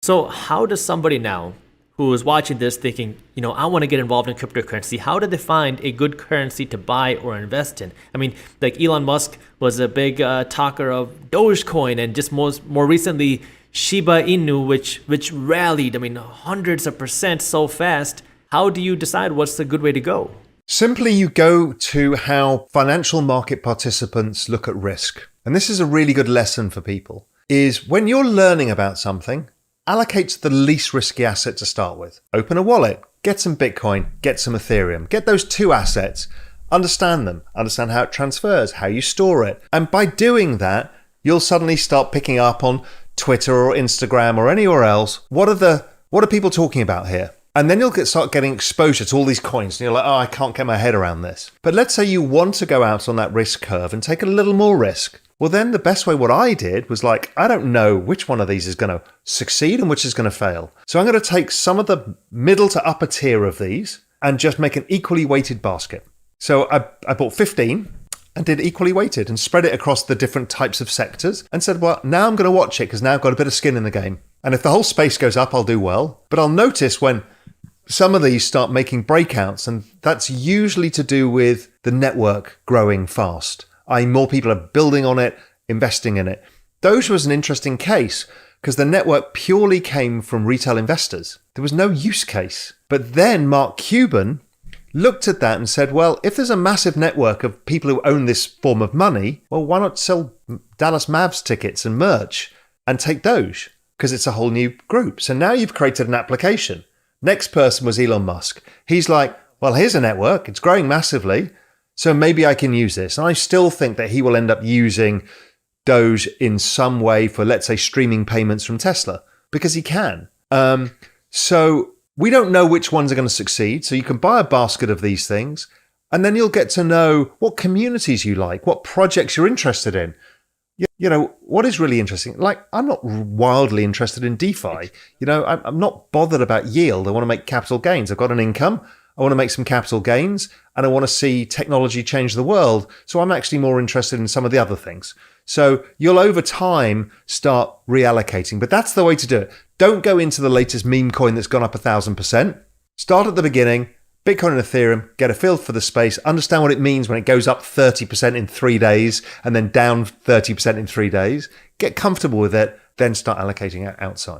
So how does somebody now who is watching this thinking, I want to get involved in cryptocurrency, how do they find a good currency to buy or invest in? I mean, like Elon Musk was a big talker of Dogecoin, and just more recently Shiba Inu, which rallied, hundreds of percent so fast. How do you decide what's the good way to go? Simply, you go to how financial market participants look at risk. And this is a really good lesson for people, is when you're learning about something, allocate to the least risky asset to start with. Open a wallet, get some Bitcoin, get some Ethereum, get those two assets, understand them, understand how it transfers, how you store it. And by doing that, you'll suddenly start picking up on Twitter or Instagram or anywhere else. What are people talking about here? And then you'll start getting exposure to all these coins. And you're like, oh, I can't get my head around this. But let's say you want to go out on that risk curve and take a little more risk. Well, then the best way, what I did was like, I don't know which one of these is going to succeed and which is going to fail. So I'm going to take some of the middle to upper tier of these and just make an equally weighted basket. So I bought 15 and did equally weighted and spread it across the different types of sectors and said, well, now I'm going to watch it because now I've got a bit of skin in the game. And if the whole space goes up, I'll do well. But I'll notice when some of these start making breakouts, and that's usually to do with the network growing fast. More people are building on it, investing in it. Doge was an interesting case because the network purely came from retail investors. There was no use case. But then Mark Cuban looked at that and said, well, if there's a massive network of people who own this form of money, well, why not sell Dallas Mavs tickets and merch and take Doge? Because it's a whole new group. So now you've created an application. Next person was Elon Musk. He's like, well, here's a network. It's growing massively. So maybe I can use this. And I still think that he will end up using Doge in some way for, let's say, streaming payments from Tesla, because he can. So we don't know which ones are going to succeed. So you can buy a basket of these things, and then you'll get to know what communities you like, what projects you're interested in. What is really interesting? Like, I'm not wildly interested in DeFi. I'm not bothered about yield. I want to make capital gains. I've got an income. I want to make some capital gains, and I want to see technology change the world. So I'm actually more interested in some of the other things. So you'll over time start reallocating, but that's the way to do it. Don't go into the latest meme coin that's gone up 1,000%. Start at the beginning. Bitcoin and Ethereum, get a feel for the space, understand what it means when it goes up 30% in 3 days and then down 30% in 3 days. Get comfortable with it, then start allocating it outside.